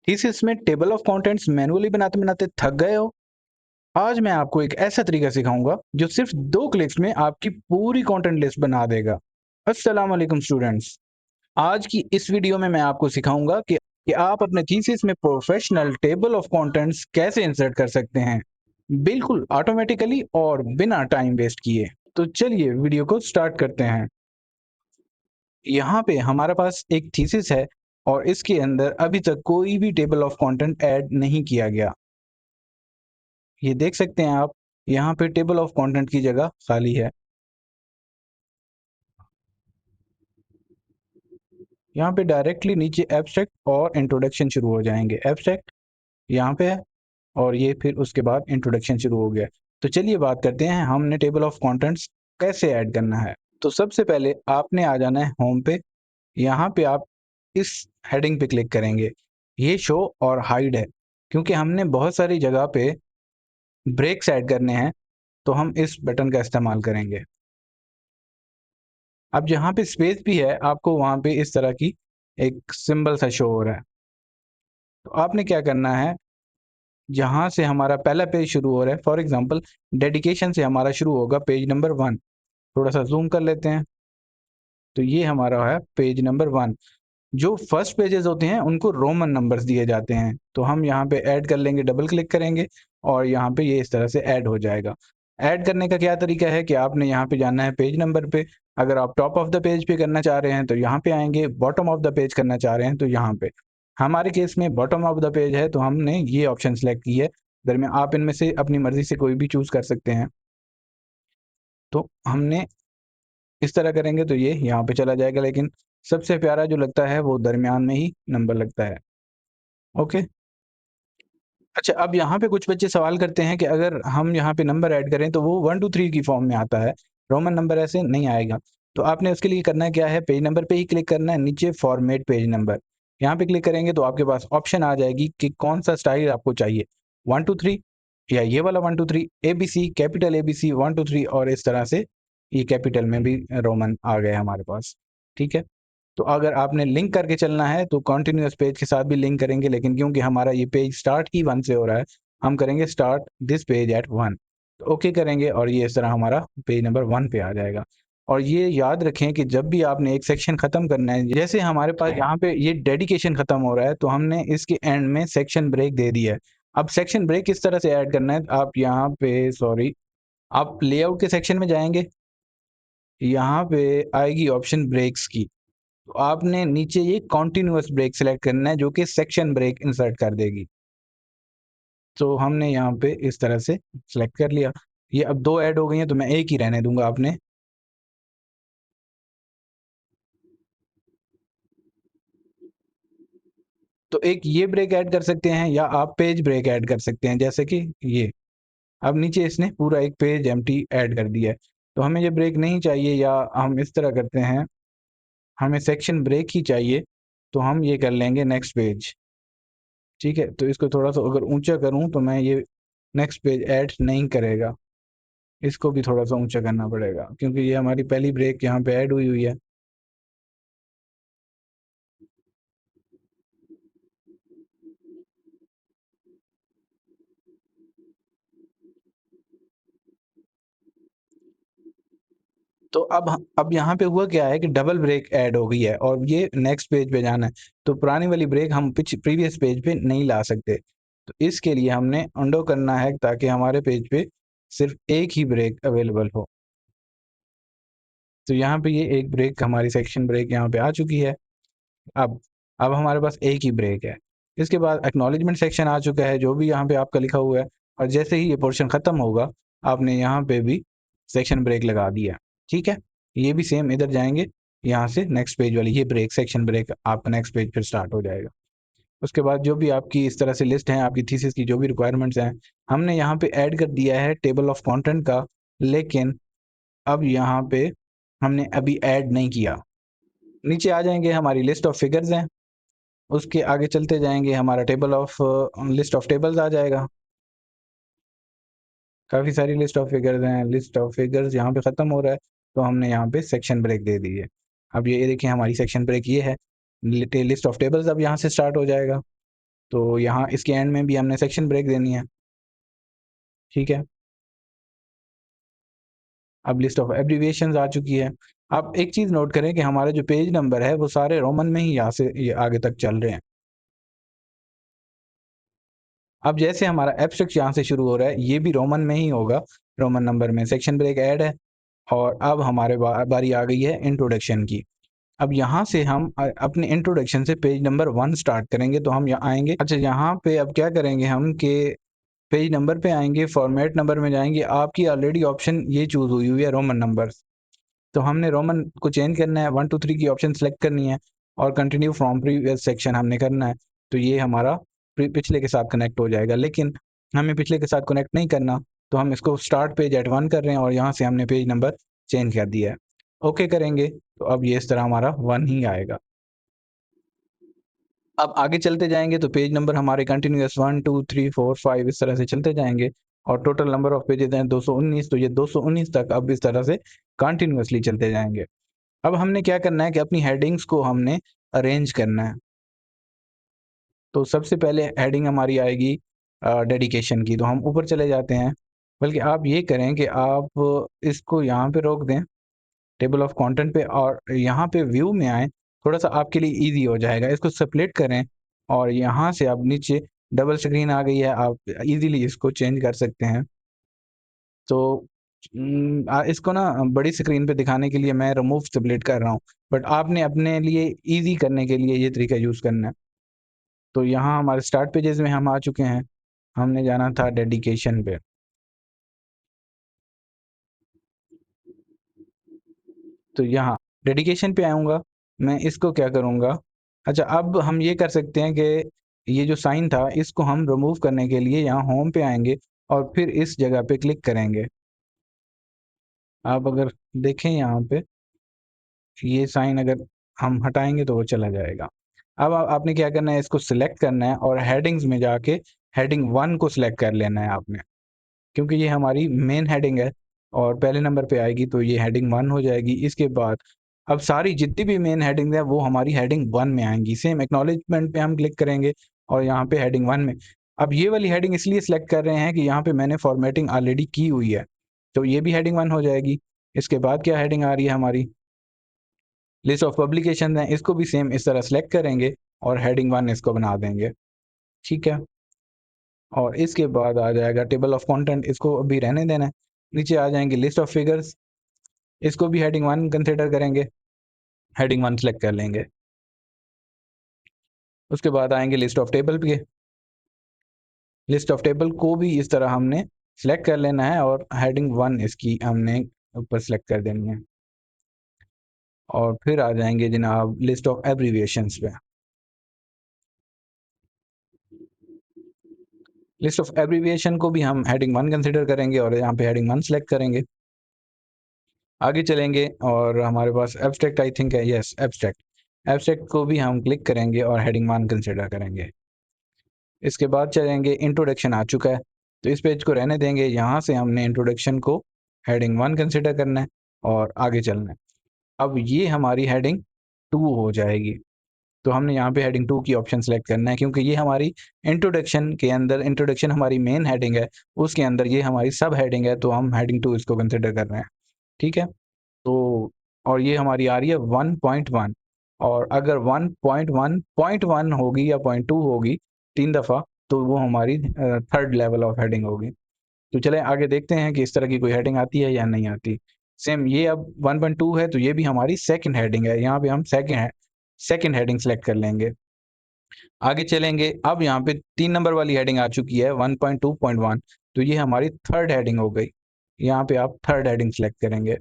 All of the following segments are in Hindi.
थीसिस में टेबल ऑफ कंटेंट्स मैनुअली बनाते बनाते थक गए हो? आज मैं आपको एक ऐसा तरीका सिखाऊंगा जो सिर्फ 2 क्लिक्स में आपकी पूरी कंटेंट लिस्ट बना देगा। अस्सलाम वालेकुम स्टूडेंट्स। आज की इस वीडियो में मैं आपको सिखाऊंगा कि आप अपने थीसिस में प्रोफेशनल टेबल ऑफ कंटेंट्स कैसे इंसर्ट कर सकते हैं, बिल्कुल ऑटोमेटिकली और बिना टाइम वेस्ट किए। तो चलिए वीडियो को स्टार्ट करते हैं। यहाँ पे हमारे पास एक थीसिस है और इसके अंदर अभी तक कोई भी टेबल ऑफ कंटेंट ऐड नहीं किया गया। ये देख सकते हैं आप, यहाँ पे टेबल ऑफ कंटेंट की जगह खाली है। यहाँ पे डायरेक्टली नीचे एब्स्ट्रैक्ट और इंट्रोडक्शन शुरू हो जाएंगे। एब्स्ट्रैक्ट यहाँ पे है और ये फिर उसके बाद इंट्रोडक्शन शुरू हो गया। तो चलिए बात करते हैं हमने टेबल ऑफ कंटेंट्स कैसे ऐड करना है। तो सबसे पहले आपने आ जाना है होम पे। यहाँ पे आप इस हेडिंग पे क्लिक करेंगे। ये शो और हाइड है क्योंकि हमने बहुत सारी जगह पे ब्रेक्स ऐड करने हैं, तो हम इस बटन का इस्तेमाल करेंगे। अब जहाँ पे स्पेस भी है आपको वहाँ पे इस तरह की एक सिंबल सा शो हो रहा है। तो आपने क्या करना है, जहाँ से हमारा पहला पेज शुरू हो रहा है, फॉर एग्जांपल डेडिकेशन से हमारा शुरू होगा पेज नंबर 1। थोड़ा सा जूम कर लेते हैं। तो ये हमारा है पेज नंबर 1। जो फर्स्ट पेजेस होते हैं उनको रोमन नंबर्स दिए जाते हैं। तो हम यहाँ पे ऐड कर लेंगे, डबल क्लिक करेंगे और यहाँ पे ये इस तरह से ऐड हो जाएगा। ऐड करने का क्या तरीका है कि आपने यहाँ पे जाना है पेज नंबर पे। अगर आप टॉप ऑफ द पेज पे करना चाह रहे हैं तो यहाँ पे आएंगे, बॉटम ऑफ द पेज करना चाह रहे हैं तो यहाँ पे। हमारे केस में बॉटम ऑफ द पेज है तो हमने ये ऑप्शन सेलेक्ट की है। दरमियान आप इनमें से अपनी मर्जी से कोई भी चूज कर सकते हैं। तो हमने इस तरह करेंगे तो ये यहाँ पे चला जाएगा, लेकिन सबसे प्यारा जो लगता है वो दरमियान में ही नंबर लगता है। ओके। अच्छा, अब यहाँ पे कुछ बच्चे सवाल करते हैं कि अगर हम यहाँ पे नंबर ऐड करें तो वो 1 2 3 की फॉर्म में आता है, रोमन नंबर ऐसे नहीं आएगा। तो आपने उसके लिए करना क्या है, पेज नंबर पे ही क्लिक करना है, नीचे फॉर्मेट पेज नंबर यहाँ पे क्लिक करेंगे तो आपके पास ऑप्शन आ जाएगी कि कौन सा स्टाइल आपको चाहिए, 1 2 3 या ये वाला 1 2 3, ABC, कैपिटल ABC 1 2 3 और इस तरह से ये कैपिटल में भी रोमन आ गए हमारे पास। ठीक है। तो अगर आपने लिंक करके चलना है तो कंटिन्यूअस पेज के साथ भी लिंक करेंगे, लेकिन क्योंकि हमारा ये पेज स्टार्ट ही 1 से हो रहा है, हम करेंगे स्टार्ट दिस पेज एट 1। तो ओके करेंगे और ये इस तरह हमारा पेज नंबर 1 पे आ जाएगा। और ये याद रखें कि जब भी आपने एक सेक्शन खत्म करना है, जैसे हमारे पास यहाँ पे ये डेडिकेशन खत्म हो रहा है तो हमने इसके एंड में सेक्शन ब्रेक दे दिया है। अब सेक्शन ब्रेक किस तरह से ऐड करना है, आप यहाँ पे आप लेआउट के सेक्शन में जाएंगे, यहाँ पे आएगी ऑप्शन ब्रेक्स की। तो आपने नीचे ये कॉन्टिन्यूअस ब्रेक सेलेक्ट करना है जो कि सेक्शन ब्रेक इंसर्ट कर देगी। तो हमने यहाँ पे इस तरह से सेलेक्ट कर लिया। ये अब 2 ऐड हो गई हैं तो मैं एक ही रहने दूंगा। आपने तो एक ये ब्रेक ऐड कर सकते हैं या आप पेज ब्रेक ऐड कर सकते हैं, जैसे कि ये। अब नीचे इसने पूरा एक पेज एम्प्टी ऐड कर दिया है। तो हमें ये ब्रेक नहीं चाहिए, या हम इस तरह करते हैं, हमें सेक्शन ब्रेक ही चाहिए तो हम ये कर लेंगे नेक्स्ट पेज। ठीक है। तो इसको थोड़ा सा अगर ऊंचा करूं तो मैं ये नेक्स्ट पेज ऐड नहीं करेगा, इसको भी थोड़ा सा ऊंचा करना पड़ेगा क्योंकि ये हमारी पहली ब्रेक यहाँ पे ऐड हुई हुई है। तो अब यहाँ पे हुआ क्या है कि डबल ब्रेक ऐड हो गई है और ये नेक्स्ट पेज पे जाना है। तो पुरानी वाली ब्रेक हम प्रीवियस पेज पे नहीं ला सकते। तो इसके लिए हमने अंडो करना है ताकि हमारे पेज पे सिर्फ एक ही ब्रेक अवेलेबल हो। तो यहाँ पे ये एक ब्रेक, हमारी सेक्शन ब्रेक यहाँ पे आ चुकी है। अब अब हमारे पास एक ही ब्रेक है। इसके बाद एक्नॉलेजमेंट सेक्शन आ चुका है जो भी यहाँ पे आपका लिखा हुआ है, और जैसे ही ये पोर्शन खत्म होगा आपने यहाँ पे भी सेक्शन ब्रेक लगा दिया। ठीक है। ये भी सेम इधर जाएंगे, यहाँ से नेक्स्ट पेज वाली ये ब्रेक, सेक्शन ब्रेक, आपका नेक्स्ट पेज फिर स्टार्ट हो जाएगा। उसके बाद जो भी आपकी इस तरह से लिस्ट है, आपकी थीसिस की जो भी रिक्वायरमेंट्स हैं, हमने यहाँ पे ऐड कर दिया है टेबल ऑफ कंटेंट का, लेकिन अब यहाँ पे हमने अभी ऐड नहीं किया। नीचे आ जाएंगे, हमारी लिस्ट ऑफ फिगर्स हैं, उसके आगे चलते जाएंगे, हमारा table of list of tables आ जाएगा। काफ़ी सारी लिस्ट ऑफ फिगर्स हैं, लिस्ट ऑफ फिगर्स यहाँ पे ख़त्म हो रहा है तो हमने यहाँ पे सेक्शन ब्रेक दे दी है। अब ये देखिए हमारी सेक्शन ब्रेक ये है, लिस्ट ऑफ टेबल्स अब यहाँ से स्टार्ट हो जाएगा। तो यहाँ इसके एंड में भी हमने सेक्शन ब्रेक देनी है, ठीक है। अब लिस्ट ऑफ एब्रिविएशंस आ चुकी है। आप एक चीज़ नोट करें कि हमारे जो पेज नंबर है वो सारे रोमन में ही यहाँ से ये आगे तक चल रहे हैं। अब जैसे हमारा एब्स्ट्रैक्ट यहाँ से शुरू हो रहा है, ये भी रोमन में ही होगा, रोमन नंबर में। सेक्शन ब्रेक ऐड है और अब हमारे बारी आ गई है इंट्रोडक्शन की। अब यहाँ से हम अपने इंट्रोडक्शन से पेज नंबर 1 स्टार्ट करेंगे। तो हम यहाँ आएंगे, अच्छा यहाँ पे अब क्या करेंगे हम कि पेज नंबर पे आएंगे, फॉर्मेट नंबर में जाएंगे। आपकी ऑलरेडी ऑप्शन ये चूज हुई हुई है रोमन नंबर, तो हमने रोमन को चेंज करना है, 1 2 3 की ऑप्शन सेलेक्ट करनी है और कंटिन्यू फ्रॉम प्रीवियस सेक्शन हमने करना है। तो ये हमारा पिछले के साथ कनेक्ट हो जाएगा। लेकिन हमें पिछले के साथ कनेक्ट नहीं करना, तो हम इसको स्टार्ट पेज एट 1 कर रहे हैं और यहाँ से हमने पेज नंबर चेंज कर दिया है। ओके करेंगे तो अब ये इस तरह हमारा 1 ही आएगा। अब आगे चलते जाएंगे तो पेज नंबर हमारे कंटिन्यूअस 1 2 3 4 5 इस तरह से चलते जाएंगे और टोटल नंबर ऑफ पेजेस हैं 219। तो ये 219 तक अब इस तरह से कंटिन्यूअसली चलते जाएंगे। अब हमने क्या करना है कि अपनी हेडिंग्स को हमने अरेंज करना है। तो सबसे पहले हेडिंग हमारी आएगी डेडिकेशन की। तो हम ऊपर चले जाते हैं, बल्कि आप ये करें कि आप इसको यहाँ पे रोक दें टेबल ऑफ कंटेंट पे और यहाँ पे व्यू में आए, थोड़ा सा आपके लिए इजी हो जाएगा। इसको स्प्लिट करें और यहाँ से आप नीचे डबल स्क्रीन आ गई है, आप इजीली इसको चेंज कर सकते हैं। तो इसको ना बड़ी स्क्रीन पे दिखाने के लिए मैं रिमूव स्प्लिट कर रहा हूँ, बट आपने अपने लिए इजी करने के लिए ये तरीका यूज़ करना है। तो यहाँ हमारे स्टार्ट पेजेस में हम आ चुके हैं, हमने जाना था डेडिकेशन पे। तो यहाँ डेडिकेशन पे आऊँगा, मैं इसको क्या करूँगा, अच्छा अब हम ये कर सकते हैं कि ये जो साइन था इसको हम रिमूव करने के लिए यहाँ होम पे आएंगे और फिर इस जगह पे क्लिक करेंगे। आप अगर देखें यहाँ पे ये साइन अगर हम हटाएंगे तो वो चला जाएगा। अब आपने क्या करना है, इसको सिलेक्ट करना है और हेडिंग्स में जाके हेडिंग 1 को सिलेक्ट कर लेना है आपने, क्योंकि ये हमारी मेन हेडिंग है और पहले नंबर पे आएगी तो ये हेडिंग 1 हो जाएगी। इसके बाद अब सारी जितनी भी मेन हेडिंग है वो हमारी हेडिंग 1 में आएंगी। सेम एक्नॉलेजमेंट पे हम क्लिक करेंगे और यहाँ पे हेडिंग 1 में। अब ये वाली हेडिंग इसलिए सिलेक्ट कर रहे हैं कि यहाँ पे मैंने फॉर्मेटिंग ऑलरेडी की हुई है, तो ये भी हेडिंग 1 हो जाएगी। इसके बाद क्या हेडिंग आ रही है हमारी, लिस्ट ऑफ पब्लिकेशन है, इसको भी सेम इस तरह सेलेक्ट करेंगे और हेडिंग 1 इसको बना देंगे, ठीक है। और इसके बाद आ जाएगा टेबल ऑफ कंटेंट, इसको अभी रहने देना है। नीचे आ जाएंगे लिस्ट ऑफ फिगर्स, इसको भी हेडिंग 1 कंसिडर करेंगे, हेडिंग 1 सेलेक्ट कर लेंगे। उसके बाद आएंगे लिस्ट ऑफ टेबल पे, लिस्ट ऑफ टेबल को भी इस तरह हमने सेलेक्ट कर लेना है और हेडिंग 1 इसकी हमने ऊपर सेलेक्ट कर देनी है। और फिर आ जाएंगे जनाब लिस्ट ऑफ एब्रीविएशंस पे, लिस्ट ऑफ एब्रीविएशन को भी हम हेडिंग 1 कंसिडर करेंगे और यहाँ पे हेडिंग 1 सेलेक्ट करेंगे। आगे चलेंगे और हमारे पास एब्स्ट्रैक्ट आई थिंक है, यस एब्स्ट्रैक्ट, एब्स्ट्रैक्ट को भी हम क्लिक करेंगे और हेडिंग 1 कंसिडर करेंगे। इसके बाद चलेंगे इंट्रोडक्शन आ चुका है, तो इस पेज को रहने देंगे। यहाँ से हमने इंट्रोडक्शन को हेडिंग 1 कंसिडर करना है और आगे चलना है। अब ये हमारी हेडिंग 2 हो जाएगी, तो हमने यहाँ पे हेडिंग 2 की ऑप्शन सेलेक्ट करना है, क्योंकि ये हमारी इंट्रोडक्शन के अंदर, इंट्रोडक्शन हमारी मेन हेडिंग है, उसके अंदर ये हमारी सब हेडिंग है, तो हम हेडिंग 2 इसको कंसिडर कर रहे हैं, ठीक है। तो और ये हमारी आ रही है 1.1, और अगर 1.1 होगी या 0.2 होगी 3 दफ़ा, तो वो हमारी थर्ड लेवल ऑफ हेडिंग होगी। तो चलें आगे देखते हैं कि इस तरह की कोई हेडिंग आती है या नहीं आती। सेम ये अब 1.2 है तो ये भी हमारी सेकंड हेडिंग है, यहाँ पे हम सेकंड हेडिंग सेलेक्ट कर लेंगे। आगे चलेंगे, अब यहाँ पे 3 नंबर वाली हेडिंग आ चुकी है 1.2.1, तो ये हमारी थर्ड हेडिंग हो गई। यहाँ पे आप थर्ड हेडिंग सेलेक्ट करेंगे।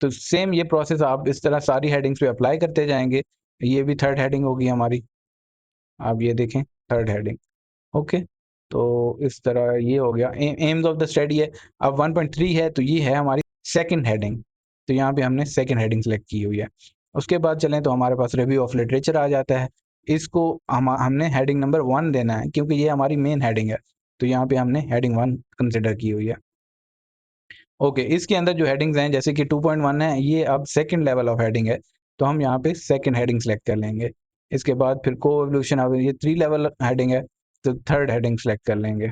तो सेम ये प्रोसेस आप इस तरह सारी हेडिंग्स पे अप्लाई करते जाएंगे। ये भी थर्ड हेडिंग होगी हमारी, आप ये देखें थर्ड हेडिंग, ओके। तो इस तरह ये हो गया। एम्स ऑफ द स्टडी है, अब 1.3 है तो ये है हमारी सेकंड हेडिंग, तो यहाँ पे हमने सेकंड हेडिंग सेलेक्ट की हुई है। उसके बाद चलें तो हमारे पास रिव्यू ऑफ लिटरेचर आ जाता है। इसको हमने हेडिंग नंबर 1 देना है, क्योंकि ये हमारी मेन हेडिंग है, तो यहाँ पे हमने हेडिंग 1 कंसिडर की हुई है। ओके, इसके अंदर जो हेडिंग्स हैं जैसे कि 2.1 है, ये अब सेकंड लेवल ऑफ हेडिंग है, तो हम यहाँ पे सेकंड हेडिंग सेलेक्ट कर लेंगे। इसके बाद फिर को एवोल्यूशन, अब ये 3 लेवल हेडिंग है, तो थर्ड हेडिंग सेलेक्ट कर लेंगे।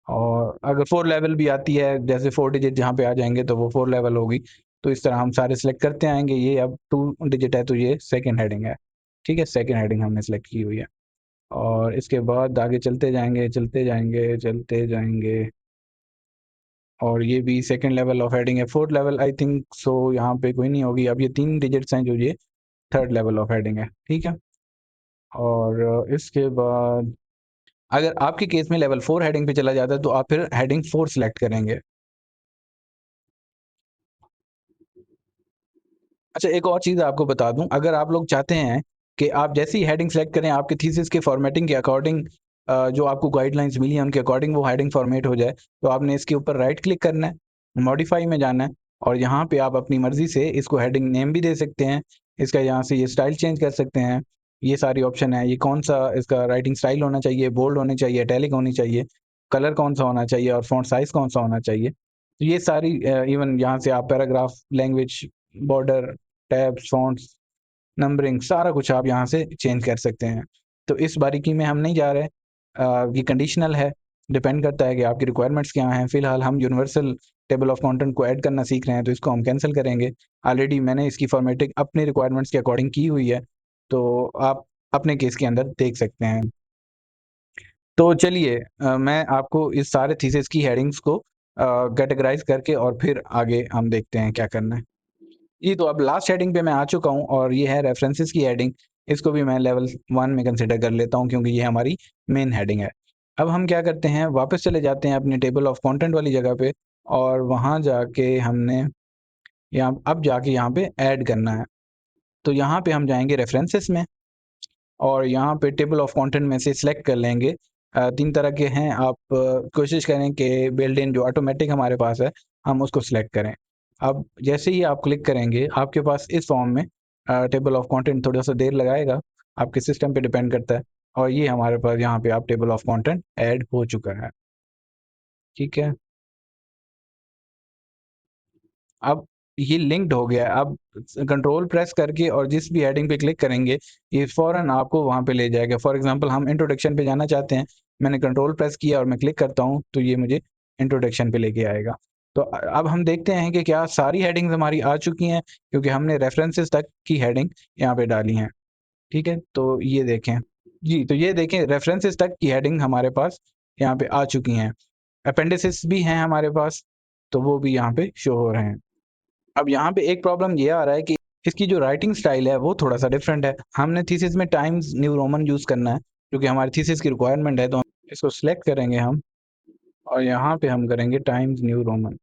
और अगर 4 लेवल भी आती है, जैसे 4 डिजिट जहाँ पे आ जाएंगे तो वो 4 लेवल होगी। तो इस तरह हम सारे सेलेक्ट करते आएंगे। ये अब 2 डिजिट है तो ये सेकेंड हेडिंग है। ठीक है, सेकेंड हेडिंग हमने सेलेक्ट की हुई है। और इसके बाद आगे चलते जाएंगे चलते जाएंगे चलते जाएंगे, और ये भी सेकेंड लेवल ऑफ हेडिंग है। Fourth level I think so यहाँ पे कोई नहीं होगी। अब ये 3 डिजिट्स हैं जो ये थर्ड लेवल ऑफ हेडिंग है। ठीक है, और इसके बाद अगर आपके केस में लेवल 4 हेडिंग पे चला जाता है तो आप फिर हेडिंग 4 सेलेक्ट करेंगे। अच्छा, एक और चीज़ आपको बता दूं, अगर आप लोग चाहते हैं कि आप जैसी हेडिंग सेलेक्ट करें आपके थीसिस के फॉर्मेटिंग के अकॉर्डिंग, जो आपको गाइडलाइंस मिली हैं उनके अकॉर्डिंग वो हेडिंग फॉर्मेट हो जाए, तो आपने इसके ऊपर राइट क्लिक करना है, मॉडिफाई में जाना है, और यहाँ पे आप अपनी मर्जी से इसको हेडिंग नेम भी दे सकते हैं। इसका यहाँ से ये स्टाइल चेंज कर सकते हैं। ये सारी ऑप्शन है। ये कौन सा इसका राइटिंग स्टाइल होना चाहिए, बोल्ड होनी चाहिए, इटैलिक होनी चाहिए, कलर कौन सा होना चाहिए, और फॉन्ट साइज कौन सा होना चाहिए। तो ये सारी इवन यहाँ से आप paragraph, language, border, tabs, fonts, numbering, सारा कुछ आप यहाँ से चेंज कर सकते हैं। तो इस बारीकी में हम नहीं जा रहे। ये कंडीशनल है, डिपेंड करता है कि आपकी रिक्वायरमेंट्स क्या हैं। फिलहाल हम यूनिवर्सल टेबल ऑफ कंटेंट को ऐड करना सीख रहे हैं, तो इसको हम कैंसिल करेंगे। ऑलरेडी मैंने इसकी फॉर्मेटिंग अपनी रिक्वायरमेंट्स के अकॉर्डिंग की हुई है, तो आप अपने केस के अंदर देख सकते हैं। तो चलिए, मैं आपको इस सारे थीसिस की हेडिंग्स को कैटेगराइज करके और फिर आगे हम देखते हैं क्या करना है। जी, तो अब लास्ट हेडिंग पे मैं आ चुका हूँ, और ये है रेफरेंसेस की हेडिंग। इसको भी मैं लेवल 1 में कंसिडर कर लेता हूँ क्योंकि ये हमारी मेन हेडिंग है। अब हम क्या करते हैं, वापस चले जाते हैं अपने टेबल ऑफ कंटेंट वाली जगह पे, और वहाँ जाके हमने अब जाके यहाँ पे ऐड करना है। तो यहाँ पे हम जाएंगे रेफरेंसेस में, और यहाँ पे टेबल ऑफ कंटेंट में से सिलेक्ट कर लेंगे। 3 तरह के हैं, आप कोशिश करें कि बिल्ट इन जो ऑटोमेटिक हमारे पास है हम उसको सिलेक्ट करें। अब जैसे ही आप क्लिक करेंगे आपके पास इस फॉर्म में टेबल ऑफ कंटेंट थोड़ा सा देर लगाएगा, आपके सिस्टम पे डिपेंड करता है। और ये हमारे पास यहाँ पे आप टेबल ऑफ कंटेंट ऐड हो चुका है। ठीक है, अब ये लिंक्ड हो गया है। अब कंट्रोल प्रेस करके और जिस भी हेडिंग पे क्लिक करेंगे ये फौरन आपको वहाँ पे ले जाएगा। फॉर एग्जांपल हम इंट्रोडक्शन पे जाना चाहते हैं, मैंने कंट्रोल प्रेस किया और मैं क्लिक करता हूँ तो ये मुझे इंट्रोडक्शन पे लेके आएगा। तो अब हम देखते हैं कि क्या सारी हेडिंग्स हमारी आ चुकी हैं, क्योंकि हमने रेफरेंसेस तक की हेडिंग यहाँ पे डाली हैं। ठीक है, तो ये देखें। जी, तो ये देखें, रेफरेंसेस तक की हेडिंग हमारे पास यहाँ पे आ चुकी हैं। अपेंडिसेस भी हैं हमारे पास, तो वो भी यहाँ पे शो हो रहे हैं। अब यहाँ पे एक प्रॉब्लम ये आ रहा है कि इसकी जो राइटिंग स्टाइल है वो थोड़ा सा डिफरेंट है। हमने थीसिस में टाइम्स न्यू रोमन यूज़ करना है क्योंकि हमारी थीसिस की रिक्वायरमेंट है, तो इसको सिलेक्ट करेंगे हम, और यहाँ पे हम करेंगे टाइम्स न्यू रोमन।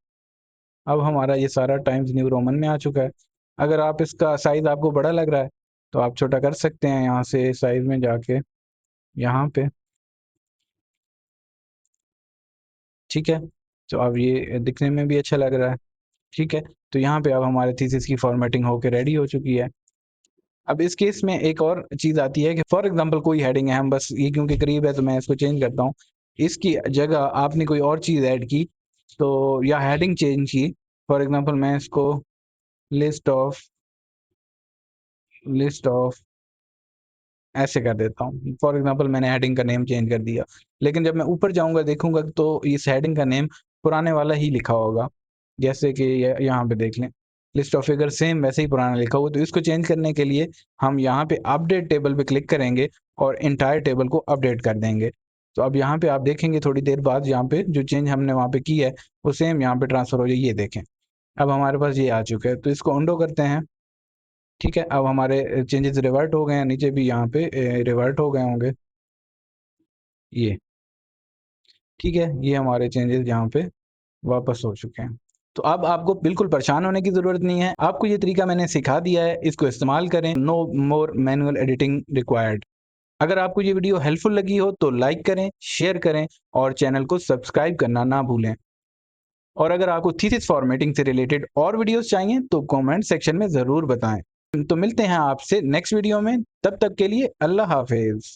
अब हमारा ये सारा टाइम्स न्यू रोमन में आ चुका है। अगर आप इसका साइज़ आपको बड़ा लग रहा है तो आप छोटा कर सकते हैं यहाँ से साइज़ में जाके यहाँ पे। ठीक है, तो अब ये दिखने में भी अच्छा लग रहा है। ठीक है, तो यहाँ पे अब हमारे थीसिस की फॉर्मेटिंग होके रेडी हो चुकी है। अब इस केस में एक और चीज़ आती है कि फॉर एग्जांपल कोई हेडिंग है, हम बस ये क्योंकि करीब है तो मैं इसको चेंज करता हूँ। इसकी जगह आपने कोई और चीज़ ऐड की, तो या हेडिंग चेंज की। फॉर एग्जांपल मैं इसको लिस्ट ऑफ लिस्ट ऑफ ऐसे कर देता हूँ। फॉर एग्जांपल मैंने हेडिंग का नेम चेंज कर दिया, लेकिन जब मैं ऊपर जाऊँगा देखूँगा तो इस हेडिंग का नेम पुराने वाला ही लिखा होगा। जैसे कि यहाँ पे देख लें, लिस्ट ऑफ फिगर सेम वैसे ही पुराना लिखा हुआ। तो इसको चेंज करने के लिए हम यहाँ पे अपडेट टेबल पे क्लिक करेंगे और एंटायर टेबल को अपडेट कर देंगे। तो अब यहाँ पे आप देखेंगे थोड़ी देर बाद यहाँ पे जो चेंज हमने वहाँ पे की है वो सेम यहाँ पे ट्रांसफर हो जाए। ये देखें, अब हमारे पास ये आ चुका है। तो इसको अंडो करते हैं। ठीक है, अब हमारे चेंजेस रिवर्ट हो गए हैं, नीचे भी यहाँ पे रिवर्ट हो गए होंगे ये। ठीक है, ये हमारे चेंजेस यहाँ पे वापस हो चुके हैं। तो अब आपको बिल्कुल परेशान होने की ज़रूरत नहीं है। आपको ये तरीका मैंने सिखा दिया है, इसको इस्तेमाल करें। नो मोर मैनुअल एडिटिंग रिक्वायर्ड। अगर आपको ये वीडियो हेल्पफुल लगी हो तो लाइक करें, शेयर करें और चैनल को सब्सक्राइब करना ना भूलें। और अगर आपको थीसिस फॉर्मेटिंग से रिलेटेड और वीडियोस चाहिए तो कमेंट सेक्शन में ज़रूर बताएं। तो मिलते हैं आपसे नेक्स्ट वीडियो में, तब तक के लिए अल्लाह हाफिज़।